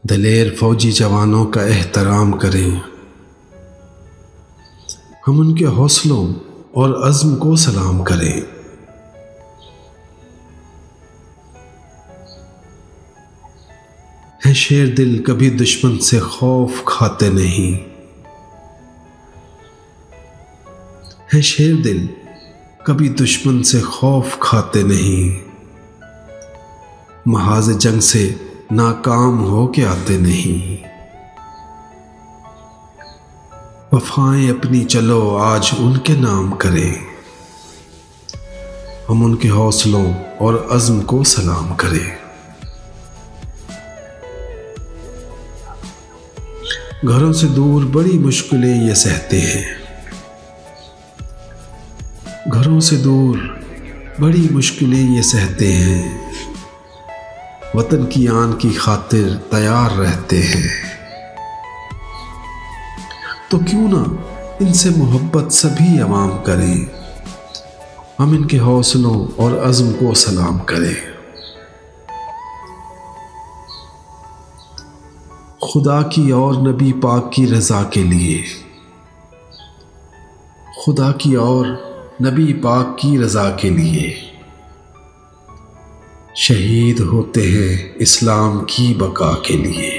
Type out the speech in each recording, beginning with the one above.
دلیر فوجی جوانوں کا احترام کریں، ہم ان کے حوصلوں اور عزم کو سلام کریں۔ ہے شیر دل کبھی دشمن سے خوف کھاتے نہیں، ہے شیر دل کبھی دشمن سے خوف کھاتے نہیں، محاذ جنگ سے ناکام ہو کے آتے نہیں۔ وفائیں اپنی چلو آج ان کے نام کریں، ہم ان کے حوصلوں اور عزم کو سلام کریں۔ گھروں سے دور بڑی مشکلیں یہ سہتے ہیں، گھروں سے دور بڑی مشکلیں یہ سہتے ہیں، وطن کی آن کی خاطر تیار رہتے ہیں۔ تو کیوں نہ ان سے محبت سبھی عوام کریں، ہم ان کے حوصلوں اور عزم کو سلام کریں۔ خدا کی اور نبی پاک کی رضا کے لیے، خدا کی اور نبی پاک کی رضا کے لیے شہید ہوتے ہیں اسلام کی بقا کے لیے۔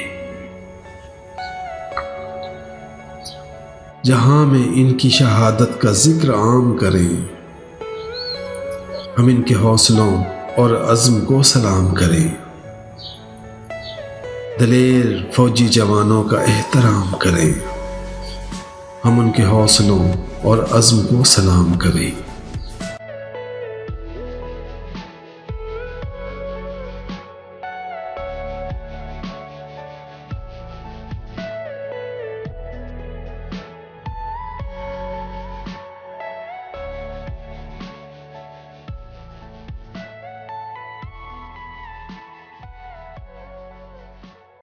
جہاں میں ان کی شہادت کا ذکر عام کریں، ہم ان کے حوصلوں اور عزم کو سلام کریں۔ دلیر فوجی جوانوں کا احترام کریں، ہم ان کے حوصلوں اور عزم کو سلام کریں۔